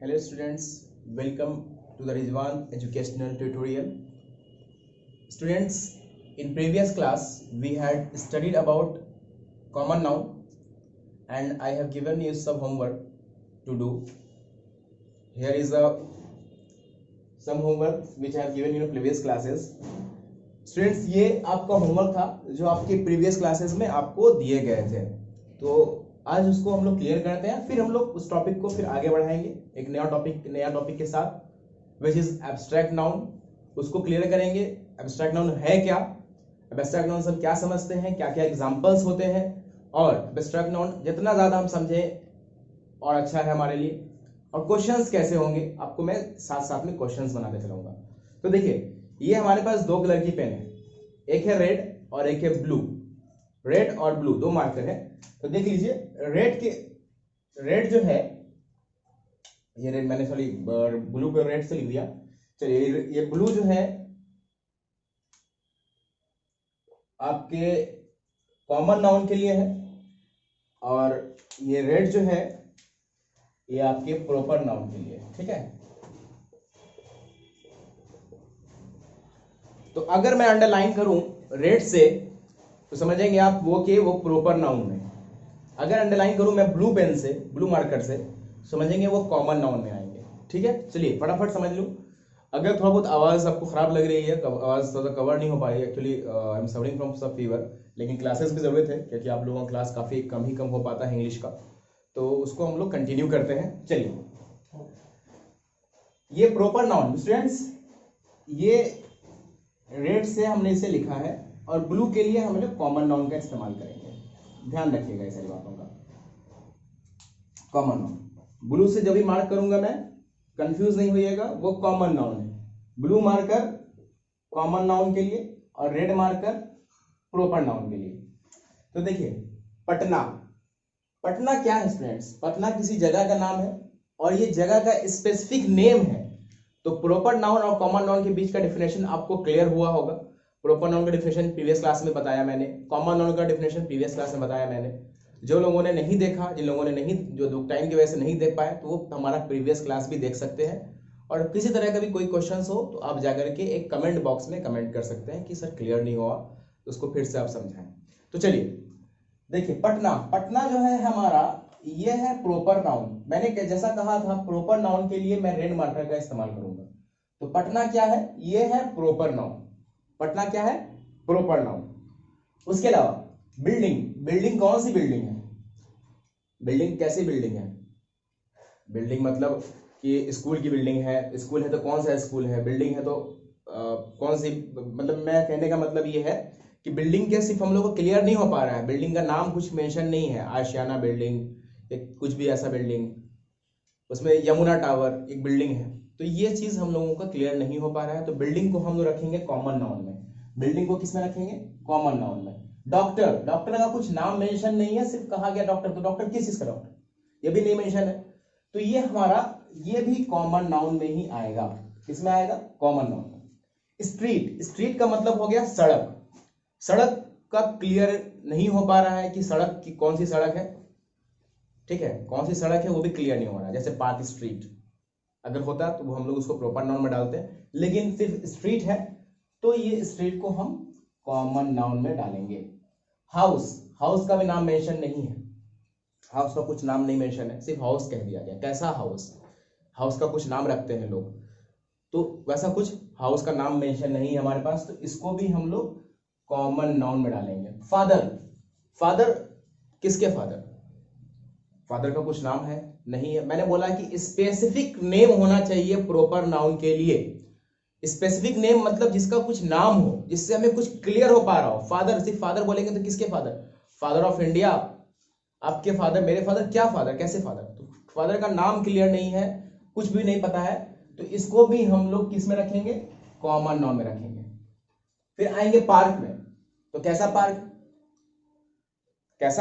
Hello students, welcome to the Rizwan educational tutorial. Students, in previous class we had studied about common noun and I have given you some homework to do. Here is some homework which I have given you in previous classes. Students, ये आपका homework था जो आपके previous classes में आपको दिए गए थे, तो आज उसको हम लोग क्लियर करते हैं, फिर हम लोग उस टॉपिक को फिर आगे बढ़ाएंगे एक नया टॉपिक के साथ, विच इज एब्स्ट्रैक्ट नाउन. उसको क्लियर करेंगे. एब्स्ट्रैक्ट नाउन है क्या, एब्स्ट्रैक्ट नाउन सब क्या समझते हैं, क्या क्या एग्जांपल्स होते हैं, और एब्स्ट्रैक्ट नाउन जितना ज्यादा हम समझें और अच्छा है हमारे लिए. और क्वेश्चंस कैसे होंगे आपको मैं साथ साथ में क्वेश्चंस बनाते चलाऊंगा. तो देखिए, ये हमारे पास दो कलर की पेन है, एक है रेड और एक है ब्लू. रेड और ब्लू दो मार्कर है. तो देख लीजिए, रेड जो है, ये रेड मैंने सॉरी ब्लू को रेड से लिख दिया. चलिए, ये ब्लू जो है आपके कॉमन नाउन के लिए है, और ये रेड जो है ये आपके प्रॉपर नाउन के लिए. ठीक है, तो अगर मैं अंडरलाइन करूं रेड से तो समझेंगे आप वो प्रॉपर नाउन में. अगर अंडरलाइन करूं मैं ब्लू पेन से, ब्लू मार्कर से, समझेंगे वो कॉमन नाउन में आएंगे. ठीक है, चलिए फटाफट समझ लूं. अगर थोड़ा बहुत आवाज आपको खराब लग रही है, आवाज थोड़ा कवर नहीं हो पा रही है, actually I am suffering from सब फीवर, लेकिन क्लासेस की जरूरत है क्योंकि आप लोगों का क्लास काफी कम हो पाता है इंग्लिश का, तो उसको हम लोग कंटिन्यू करते हैं. चलिए, ये प्रॉपर नाउन स्टूडेंट्स, ये रेड से हमने इसे लिखा है, और ब्लू के लिए हम लोग कॉमन नाउन का इस्तेमाल करेंगे. ध्यान रखिएगा इस सारी बातों का. कॉमन नाउन ब्लू से जब भी मार्क करूंगा मैं, कंफ्यूज नहीं होइएगा, वो कॉमन नाउन है. ब्लू मार्कर कॉमन नाउन के लिए और रेड मार्कर प्रॉपर नाउन के लिए. तो देखिए, पटना. पटना क्या है स्टूडेंट्स? पटना किसी जगह का नाम है, और ये जगह का स्पेसिफिक नेम है. तो प्रॉपर नाउन और कॉमन नाउन के बीच का डिफिनेशन आपको क्लियर हुआ होगा. प्रॉपर नाउन का डिफिनेशन प्रीवियस क्लास में बताया मैंने, कॉमन नाउन का डिफिनेशन प्रीवियस क्लास में बताया मैंने. जो लोगों ने नहीं देखा, जिन लोगों ने नहीं, जो टाइम की वजह से नहीं देख पाए, तो वो हमारा प्रीवियस क्लास भी देख सकते हैं. और किसी तरह का भी कोई क्वेश्चन हो तो आप जाकर के एक कमेंट बॉक्स में कमेंट कर सकते हैं कि सर क्लियर नहीं हुआ, तो उसको फिर से आप समझाएं. तो चलिए देखिए, पटना जो है हमारा, ये है प्रॉपर नाउन. मैंने जैसा कहा था, प्रॉपर नाउन के लिए मैं रेड मार्कर का इस्तेमाल करूंगा. तो पटना क्या है? ये है प्रॉपर नाउन. पटना क्या है? Proper noun. उसके अलावा बिल्डिंग कौन सी बिल्डिंग है? बिल्डिंग कैसी बिल्डिंग है? बिल्डिंग मतलब कि स्कूल की बिल्डिंग है. स्कूल है तो कौन सा स्कूल है? बिल्डिंग है तो कौन सी, मतलब मैं कहने का मतलब ये है कि बिल्डिंग के सिर्फ हम लोग को क्लियर नहीं हो पा रहा है, बिल्डिंग का नाम कुछ मेंशन नहीं है, आशियाना बिल्डिंग या कुछ भी ऐसा बिल्डिंग, उसमें यमुना टावर एक बिल्डिंग है, तो ये चीज हम लोगों का क्लियर नहीं हो पा रहा है. तो बिल्डिंग को हम लोग रखेंगे कॉमन नाउन में. बिल्डिंग को किस में रखेंगे? कॉमन नाउन में. डॉक्टर का कुछ नाम मेंशन नहीं है, सिर्फ कहा गया डॉक्टर. तो डॉक्टर किस चीज का डॉक्टर, ये भी नहीं मेंशन है, तो ये हमारा, ये भी कॉमन नाउन में ही आएगा. किसमें आएगा? कॉमन नाउन में. स्ट्रीट का मतलब हो गया सड़क. सड़क का क्लियर नहीं हो पा रहा है कि सड़क की कौन सी सड़क है. ठीक है, कौन सी सड़क है वो भी क्लियर नहीं हो रहा है. जैसे पार्क स्ट्रीट अगर होता तो वो हम लोग उसको प्रॉपर नाउन में डालते हैं, लेकिन सिर्फ स्ट्रीट है तो ये स्ट्रीट को हम कॉमन नाउन में डालेंगे. हाउस का भी नाम मेंशन नहीं है. हाउस का कुछ नाम नहीं मेंशन है, सिर्फ हाउस कह दिया गया. कैसा हाउस का कुछ नाम रखते हैं लोग, तो वैसा कुछ हाउस का नाम मेंशन नहीं है हमारे पास, तो इसको भी हम लोग कॉमन नाउन में डालेंगे. फादर किसके फादर? फादर का कुछ नाम है? नहीं है. मैंने बोला कि स्पेसिफिक नेम होना चाहिए प्रॉपर नाउन के लिए. स्पेसिफिक नेम मतलब जिसका कुछ नाम हो, जिससे हमें कुछ क्लियर हो पा रहा हो. फादर, सिर्फ फादर बोलेंगे तो किसके फादर? फादर ऑफ इंडिया, आपके फादर, मेरे फादर. क्या फादर, कैसे फादर? तो फादर का नाम क्लियर नहीं है, कुछ भी नहीं पता है, तो इसको भी हम लोग किस में रखेंगे? कॉमन नाउन में रखेंगे. फिर आएंगे पार्क में. तो कैसा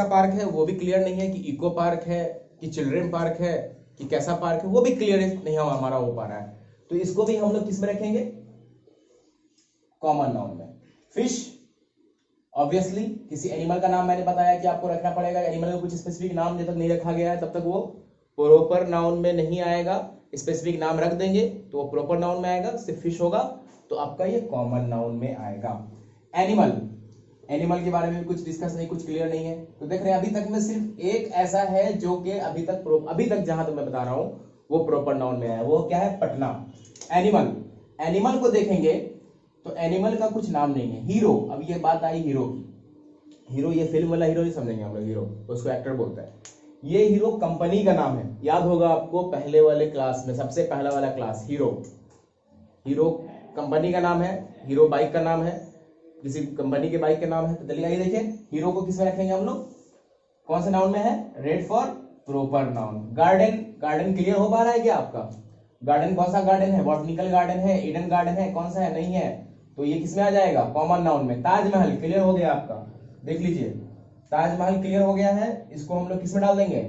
पार्क है वो भी क्लियर नहीं है, कि इको पार्क है, कि चिल्ड्रन पार्क है, कि कैसा पार्क है, वो भी क्लियर नहीं हमारा हो पा रहा है, तो इसको भी हम लोग किस में रखेंगे? कॉमन नाउन में. फिश, ऑब्वियसली किसी एनिमल का नाम मैंने बताया कि आपको रखना पड़ेगा. एनिमल का कुछ स्पेसिफिक नाम जब तक नहीं रखा गया है तब तक वो प्रॉपर नाउन में नहीं आएगा, स्पेसिफिक नाम रख देंगे तो वो प्रॉपर नाउन में आएगा। सिर्फ फिश होगा तो आपका ये कॉमन नाउन में आएगा। एनिमल, एनिमल के बारे में भी कुछ डिस्कस नहीं, कुछ क्लियर नहीं है। तो देख रहे हैं अभी तक में सिर्फ एक ऐसा है जो कि अभी तक जहां तक मैं बता रहा हूं वो प्रॉपर नाउन में आया, वो क्या है? पटना। एनिमल, एनिमल को देखेंगे तो एनिमल का कुछ नाम नहीं है। हीरो, अब ये बात आई हीरो की, हीरो ये फिल्म वाला हीरो नहीं समझेंगे हम लोग, हीरो उसको एक्टर बोलते हैं। ये हीरो कंपनी का नाम है, याद होगा आपको पहले वाले क्लास में, सबसे पहला वाला क्लास, हीरो, हीरो कंपनी का नाम है, हीरो बाइक का नाम है, किसी कंपनी के बाइक का नाम है। तो चलिए आइए देखिए हीरो को किस में रखेंगे हम लोग, कौन से नाउन में है? Red for proper noun. Garden, garden clear हो पा रहा है क्या आपका? गार्डन कौन सा गार्डन है? बॉटनिकल गार्डन है, ईडन गार्डन है, कौन सा है? नहीं है, तो ये किस में आ जाएगा? कॉमन नाउन में। ताजमहल क्लियर हो गया आपका, देख लीजिए ताजमहल क्लियर हो गया है, इसको हम लोग किस में डाल देंगे?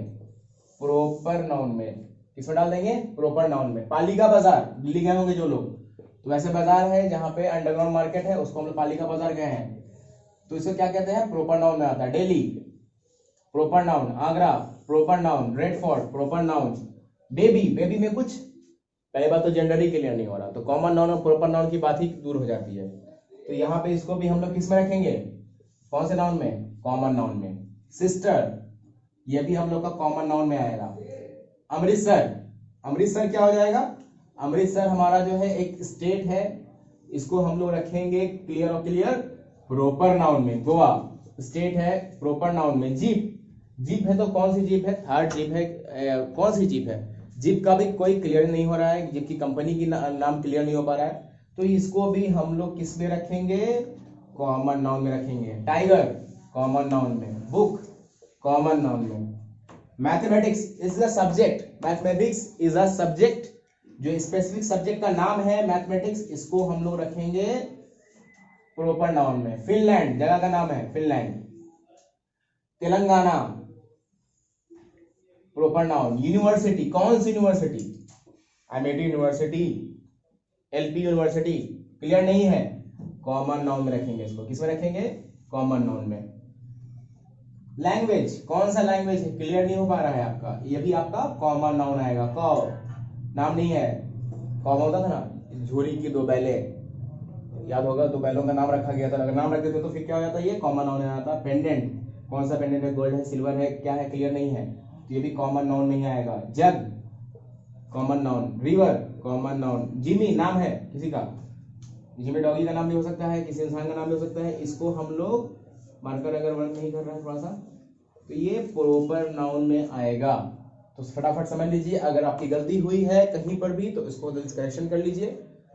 प्रॉपर नाउन में। किस में डाल देंगे? प्रॉपर नाउन में। पालिका बाजार, दिल्ली गए होंगे जो लोग, तो वैसे बाजार है जहां पे अंडरग्राउंड मार्केट है, उसको हम लोग पालिका बाजार गए हैं, तो इसको क्या कहते हैं? प्रॉपर नाउन में आता है। Delhi proper noun, Agra proper noun, red fort proper noun. Baby, baby में कुछ, पहले बात तो जेंडर ही क्लियर नहीं हो रहा, तो कॉमन नाउन और प्रॉपर नाउन की बात ही दूर हो जाती है। तो यहाँ पे इसको भी हम लोग किस में रखेंगे? कौन से नाउन में? कॉमन नाउन में। सिस्टर, ये भी हम लोग का कॉमन नाउन में आएगा। अमृतसर, अमृतसर क्या हो जाएगा? अमृतसर हमारा जो है एक स्टेट है, इसको हम लोग रखेंगे क्लियर और क्लियर प्रॉपर नाउन में। गोवा स्टेट है, प्रॉपर नाउन में। जीप, जीप है तो कौन सी जीप है? थर्ड जीप है, कौन सी जीप है? जीप का भी कोई क्लियर नहीं हो रहा है, जीप की कंपनी की नाम क्लियर नहीं हो पा रहा है, तो इसको भी हम लोग किस में रखेंगे? कॉमन नाउन में रखेंगे। टाइगर कॉमन नाउन में। बुक कॉमन नाउन में। Mathematics is a subject, mathematics is a subject, जो स्पेसिफिक सब्जेक्ट का नाम है मैथमेटिक्स, इसको हम लोग रखेंगे प्रॉपर नाउन में। फिनलैंड जगह का नाम है, Finland. Telangana proper noun. University, कौन सी university? MIT university, LP university, clear नहीं है, कॉमन नाउन में रखेंगे इसको। किस में रखेंगे? कॉमन नाउन में। लैंग्वेज, कौन सा लैंग्वेज है? क्लियर नहीं हो पा रहा है आपका, ये भी आपका कॉमन नाउन आएगा। कौ नाम नहीं है, कौ होता था ना, झोरी की दो बैले, याद होगा, दो बैलों का नाम रखा गया था, अगर नाम रख देते तो फिर क्या हो जाता? ये कॉमन नाउन आ जाता। पेंडेंट, कौन सा पेंडेंट है? गोल्ड है, सिल्वर है, क्या है? क्लियर नहीं है, तो ये भी कॉमन नाउन में ही आएगा। Jug common noun. River common noun. Jimmy नाम है किसी का, जिमी डॉगी का नाम भी हो सकता है, किसी इंसान का नाम भी हो सकता है, इसको हम लोग मार्कर अगर वर्क नहीं कर रहा है थोड़ा सा, तो ये प्रॉपर नाउन में आएगा। तो फटाफट समझ लीजिए, अगर आपकी गलती हुई है कहीं पर भी तो इसको करेक्शन कर लीजिए।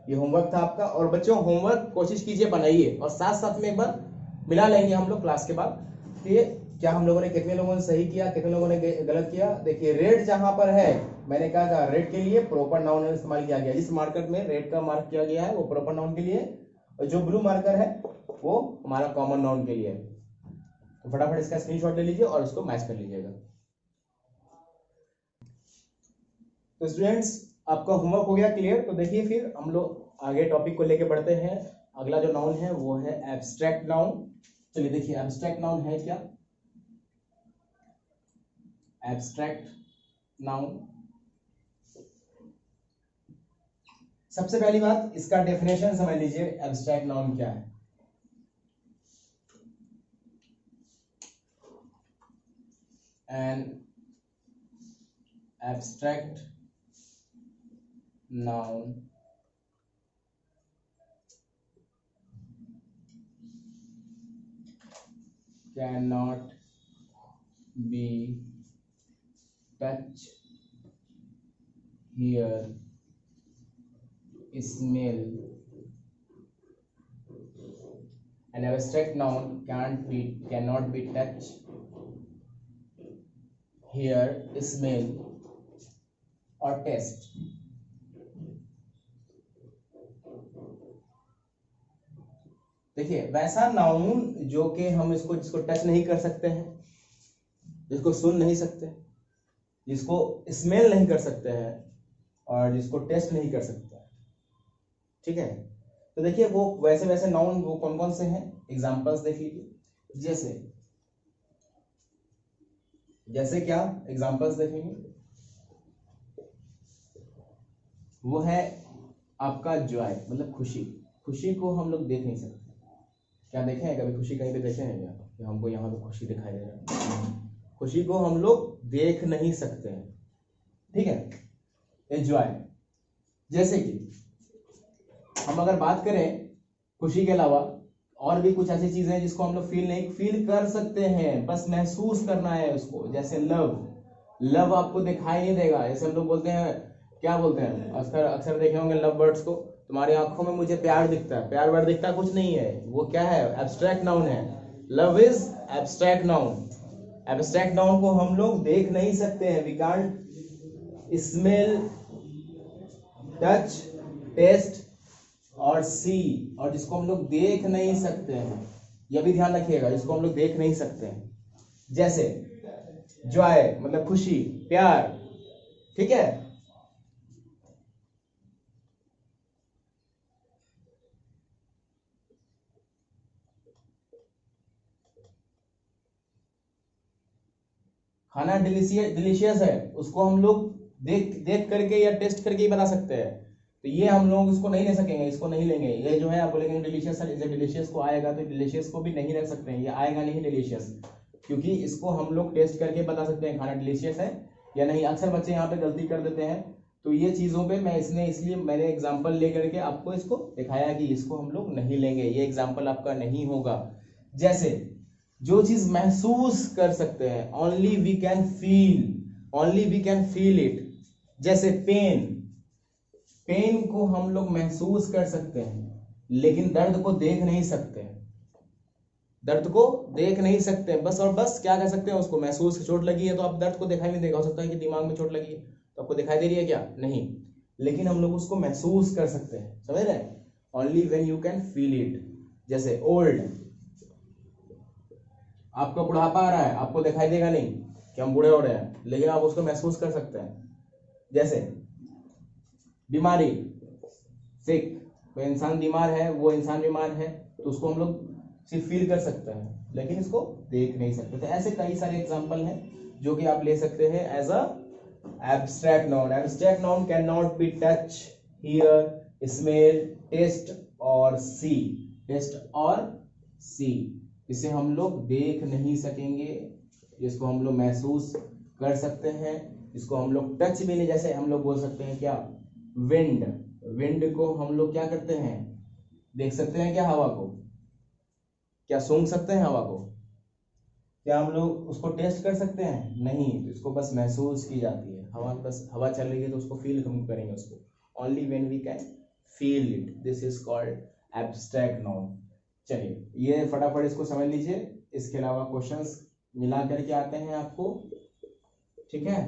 ये होमवर्क था आपका, और बच्चों होमवर्क कोशिश कीजिए बनाइए, और साथ साथ में एक बार मिला लेंगे हम लोग क्लास के बाद कि क्या हम लोगों ने, कितने लोगों ने सही किया, कितने लोगों ने गलत किया। देखिए रेड जहां पर है, मैंने कहा था रेड के लिए प्रॉपर नाउन इस्तेमाल किया गया, जिस मार्कर में रेड का मार्क किया गया है वो प्रॉपर नाउन के लिए, और जो ब्लू मार्कर है वो हमारा कॉमन नाउन के लिए। तो फटाफट इसका स्क्रीनशॉट ले लीजिए और इसको मैच कर लीजिएगा। तो स्टूडेंट्स आपका होमवर्क हो गया क्लियर। तो देखिए फिर हम लोग आगे टॉपिक को लेके बढ़ते हैं। अगला जो नाउन है वो है एब्स्ट्रैक्ट नाउन। चलिए देखिए एब्स्ट्रैक्ट नाउन है क्या? एब्स्ट्रैक्ट नाउन, सबसे पहली बात इसका डेफिनेशन समझ लीजिए, एब्स्ट्रैक्ट नाउन क्या है। An abstract noun cannot be touched, hear, smell. An abstract noun cannot be touched, hear, smell or taste. देखिए वैसा नाउन जो कि हम जिसको टच नहीं कर सकते हैं, जिसको सुन नहीं सकते, जिसको स्मेल नहीं कर सकते हैं, और जिसको टेस्ट नहीं कर सकते हैं, ठीक है। तो देखिए वो वैसे नाउन वो कौन कौन से हैं, एग्जांपल्स देख लीजिए। जैसे क्या एग्जांपल्स देखेंगे? वो है आपका जॉय, मतलब खुशी। खुशी को हम लोग देख नहीं सकते। क्या देखे हैं कभी खुशी कहीं पे देखे हैं क्या कि हमको यहाँ पे खुशी दिखाई दे रहा है? खुशी को हम लोग देख नहीं सकते हैं, ठीक है। एंजॉय, जैसे कि हम अगर बात करें खुशी के अलावा और भी कुछ ऐसी चीजें हैं जिसको हम लोग फील कर सकते हैं, बस महसूस करना है उसको। जैसे लव आपको दिखाई नहीं देगा। जैसे हम लोग बोलते हैं, क्या बोलते हैं, अक्सर देखे होंगे लव बर्ड्स को, तुम्हारी आंखों में मुझे प्यार दिखता है। प्यार वर्ड दिखता कुछ नहीं है, वो क्या है, एब्स्ट्रैक्ट नाउन है। Love is abstract noun. Abstract noun को हम लोग देख नहीं सकते हैं। We can't smell, touch, taste और सी, और जिसको हम लोग देख नहीं सकते हैं, यह भी ध्यान रखिएगा, जिसको हम लोग देख नहीं सकते हैं। जैसे जॉय मतलब खुशी, प्यार, ठीक है। खाना डिलीशियस है, उसको हम लोग देख करके या टेस्ट करके ही बना सकते हैं। तो ये हम लोग इसको नहीं ले सकेंगे, इसको नहीं लेंगे। ये जो है आप बोलेंगे डिलीशियस है, जब डिलीशियस को आएगा तो डिलीशियस को भी नहीं रख सकते हैं, ये आएगा नहीं डिलीशियस, क्योंकि इसको हम लोग टेस्ट करके बता सकते हैं खाना डिलीशियस है या नहीं। अक्सर बच्चे यहाँ पे गलती कर देते हैं, तो ये चीजों पे मैं इसलिए मैंने एग्जाम्पल लेकर के आपको इसको दिखाया कि इसको हम लोग नहीं लेंगे, ये एग्जाम्पल आपका नहीं होगा। जैसे जो चीज महसूस कर सकते हैं, only we can feel it. जैसे पेन को हम लोग महसूस कर सकते हैं, लेकिन दर्द को देख नहीं सकते। दर्द को देख नहीं सकते, बस और बस क्या कर सकते हैं, उसको महसूस। चोट लगी है तो आप दर्द को दिखाई नहीं देगा, हो सकता है कि दिमाग में चोट लगी है तो आपको दिखाई दे रही है क्या, नहीं, लेकिन हम लोग उसको महसूस कर सकते हैं, समझ रहे हैं। Only when you can feel it. जैसे ओल्ड, आपका बुढ़ापा आ रहा है, आपको दिखाई देगा नहीं कि हम बूढ़े हो रहे हैं, लेकिन आप उसको महसूस कर सकते हैं। जैसे बीमारी, सिक, कोई इंसान बीमार है, वो इंसान बीमार है, तो उसको हम लोग सिर्फ फील कर सकते हैं, लेकिन इसको देख नहीं सकते। तो ऐसे कई सारे एग्जांपल हैं जो कि आप ले सकते हैं as a abstract noun. Abstract noun can not be touch, hear, smell, taste और सी। टेस्ट और सी, इसे हम लोग देख नहीं सकेंगे, इसको हम लोग महसूस कर सकते हैं, इसको हम लोग टच भी नहीं। जैसे हम लोग बोल सकते हैं क्या, विंड को हम लोग क्या करते हैं, देख सकते हैं क्या हवा को, क्या सूंघ सकते हैं हवा को, क्या हम लोग उसको टेस्ट कर सकते हैं, नहीं, तो इसको बस महसूस की जाती है। हवा, बस हवा चल रही है तो उसको फील हम करेंगे उसको। Only when we can feel it, this is called abstract noun. चलिए ये फटाफट इसको समझ लीजिए, इसके अलावा क्वेश्चंस मिला करके आते हैं आपको, ठीक है।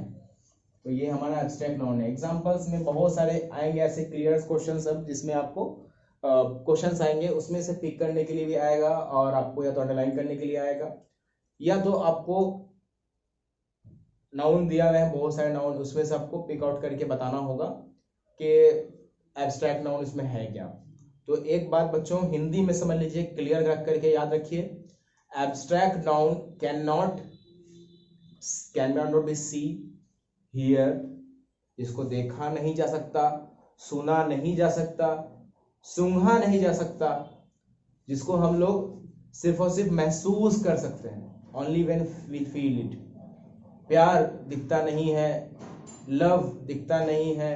तो ये हमारा एब्स्ट्रैक्ट नाउन है। एग्जांपल्स में बहुत सारे आएंगे ऐसे क्लियर क्वेश्चंस, अब जिसमें आपको क्वेश्चंस आएंगे, उसमें से पिक करने के लिए भी आएगा, और आपको या तो अंडरलाइन करने के लिए आएगा, या तो आपको नाउन दिया गया है बहुत सारे नाउन, उसमें से आपको पिक आउट करके बताना होगा कि एब्स्ट्रैक्ट नाउन इसमें है क्या। तो एक बात बच्चों हिंदी में समझ लीजिए, क्लियर रख करके याद रखिए, abstract noun can not be see, hear, इसको देखा नहीं जा सकता, सुना नहीं जा सकता, सूंघा नहीं जा सकता, जिसको हम लोग सिर्फ और सिर्फ महसूस कर सकते हैं, only when we feel it. प्यार दिखता नहीं है, लव दिखता नहीं है,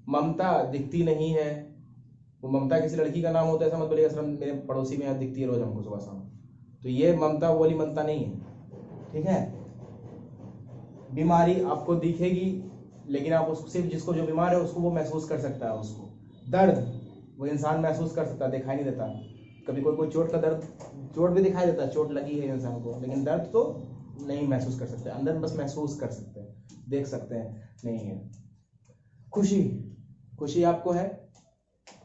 ममता दिखती नहीं है। वो ममता किसी लड़की का नाम होता है ऐसा मत बोलिएगा, सर मेरे पड़ोसी में यहाँ दिखती है रोज हमको सुबह शाम, तो ये ममता वाली ममता नहीं है, ठीक है। बीमारी आपको दिखेगी, लेकिन आप उसको सिर्फ जिसको जो बीमार है उसको वो महसूस कर सकता है उसको। दर्द वो इंसान महसूस कर सकता है, दिखाई नहीं देता। कभी कोई चोट का दर्द, चोट भी दिखाई देता है, चोट लगी है इंसान को, लेकिन दर्द तो नहीं महसूस कर सकते, अंदर बस महसूस कर सकते हैं, देख सकते हैं नहीं है। खुशी आपको है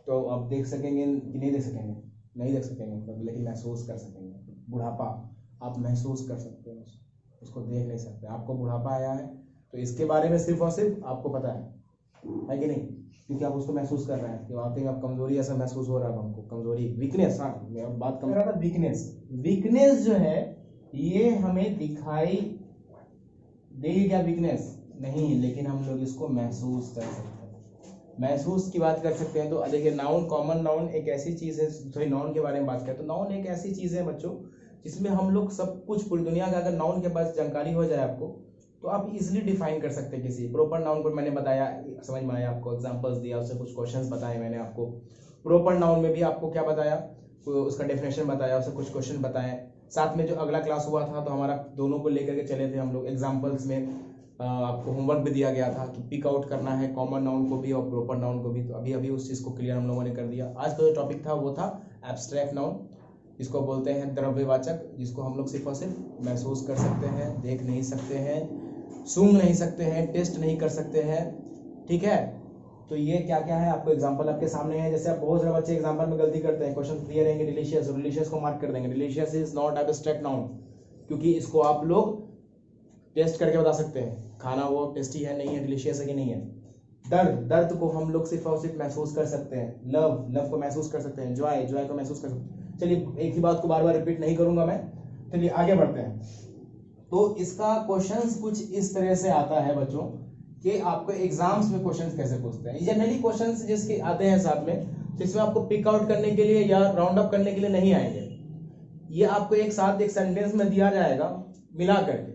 तो आप देख सकेंगे कि नहीं देख सकेंगे, नहीं देख सकेंगे, लेकिन महसूस कर सकेंगे। बुढ़ापा आप महसूस कर सकते हैं, उसको देख नहीं सकते। आपको बुढ़ापा आया है तो इसके बारे में सिर्फ और सिर्फ आपको पता है कि नहीं, क्योंकि आप उसको महसूस कर रहे हैं कि वाकई आप कमजोरी ऐसा महसूस हो रहा है हमको, कमजोरी, वीकनेस। हाँ मैं बात कर रहा था वीकनेस जो है ये हमें दिखाई देगी क्या, वीकनेस नहीं, लेकिन हम लोग इसको महसूस कर सकते हैं। महसूस की बात कर सकते हैं। तो देखिए नाउन, कॉमन नाउन एक ऐसी चीज है, सॉरी नाउन के बारे में बात करें तो नाउन एक ऐसी चीज है बच्चों जिसमें हम लोग सब कुछ पूरी दुनिया का, अगर नाउन के पास जानकारी हो जाए आपको तो आप इजिली डिफाइन कर सकते हैं किसी प्रॉपर नाउन को। मैंने बताया, समझ में आया आपको, एग्जांपल्स दिया, उससे कुछ क्वेश्चंस बताए मैंने आपको। प्रॉपर नाउन में भी आपको क्या बताया, उसका डेफिनेशन बताया, उससे कुछ क्वेश्चन बताए। साथ में जो अगला क्लास हुआ था तो हमारा दोनों को लेकर के चले थे हम लोग, एग्जाम्पल्स में आपको होमवर्क भी दिया गया था कि पिक आउट करना है कॉमन नाउन को भी और प्रॉपर नाउन को भी। तो अभी अभी उस चीज़ को क्लियर हम लोगों ने कर दिया। आज का जो टॉपिक था वो था एब्स्ट्रैक्ट नाउन, जिसको बोलते हैं द्रव्यवाचक, जिसको हम लोग सिर्फ और सिर्फ महसूस कर सकते हैं, देख नहीं सकते हैं, सूंघ नहीं सकते हैं, टेस्ट नहीं कर सकते हैं। ठीक है, तो ये क्या क्या है आपको एग्जांपल आपके सामने है। जैसे आप बहुत सारे बच्चे एग्जांपल में गलती करते हैं, क्वेश्चन क्लियर रहेंगे डिलीशियस, डिलीशियस को मार्क कर देंगे, delicious is not abstract noun, क्योंकि इसको आप लोग टेस्ट करके बता सकते हैं खाना वो टेस्टी है नहीं है, डिलीशियस है कि नहीं है। दर्द, दर्द को हम लोग सिर्फ और सिर्फ महसूस कर सकते हैं। लव, लव को महसूस कर सकते हैं। जॉय, जॉय को महसूस कर सकते हैं। चलिए एक ही बात को बार बार रिपीट नहीं करूंगा मैं, चलिए आगे बढ़ते हैं। तो इसका क्वेश्चंस कुछ इस तरह से आता है बच्चों कि आपको एग्जाम्स में क्वेश्चंस कैसे पूछते हैं। जनरली क्वेश्चंस जिसके आते हैं साथ में, जिसमें आपको पिक आउट करने के लिए या राउंड अप करने के लिए नहीं आएंगे। ये आपको एक साथ एक सेंटेंस में दिया जाएगा मिला करके।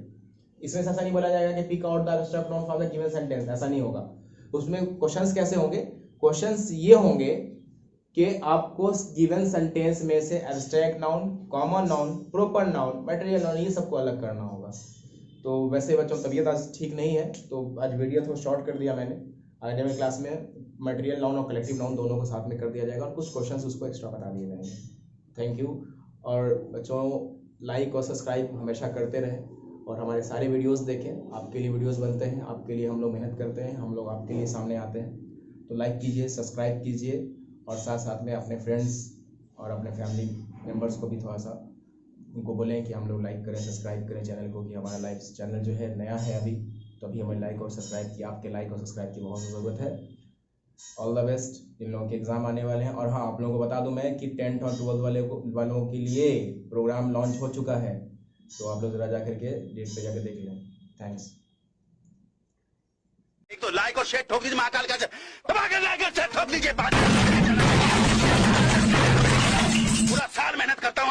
इसमें ऐसा नहीं बोला जाएगा कि pick out the abstract noun from the given sentence, ऐसा नहीं होगा। उसमें क्वेश्चंस कैसे होंगे, क्वेश्चंस ये होंगे कि आपको गिवन सेंटेंस में से abstract noun, common noun, proper noun, material noun, ये सबको अलग करना होगा। तो वैसे बच्चों तबीयत आज ठीक नहीं है तो आज वीडियो थोड़ा शॉर्ट कर दिया मैंने। आगे में क्लास में मटेरियल नाउन और कलेक्टिव नाउन दोनों को साथ में कर दिया जाएगा और कुछ क्वेश्चंस उसको एक्स्ट्रा बता दिए जाएंगे। Thank you. और बच्चों लाइक और सब्सक्राइब हमेशा करते रहें और हमारे सारे वीडियोस देखें। आपके लिए वीडियोस बनते हैं, आपके लिए हम लोग मेहनत करते हैं, हम लोग आपके लिए सामने आते हैं। तो लाइक कीजिए, सब्सक्राइब कीजिए और साथ साथ में अपने फ्रेंड्स और अपने फैमिली मेम्बर्स को भी थोड़ा सा उनको बोलें कि हम लोग लाइक करें, सब्सक्राइब करें चैनल को, कि हमारा लाइव चैनल जो है नया है अभी, तो अभी हमें लाइक और सब्सक्राइब की, आपके लाइक और सब्सक्राइब की बहुत ज़रूरत है। All the best. इन लोगों के एग्ज़ाम आने वाले हैं। और हाँ, आप लोगों को बता दूं मैं कि 10th और 12th वालों के लिए प्रोग्राम लॉन्च हो चुका है, तो आप लोग जरा जा करके डेट पे जाकर देख लें। थैंक्स। एक तो लाइक और शेयर ठोक दीजिए, महाकाल का लाइक और शेयर ठोक दीजिए। पूरा साल मेहनत करता हूँ।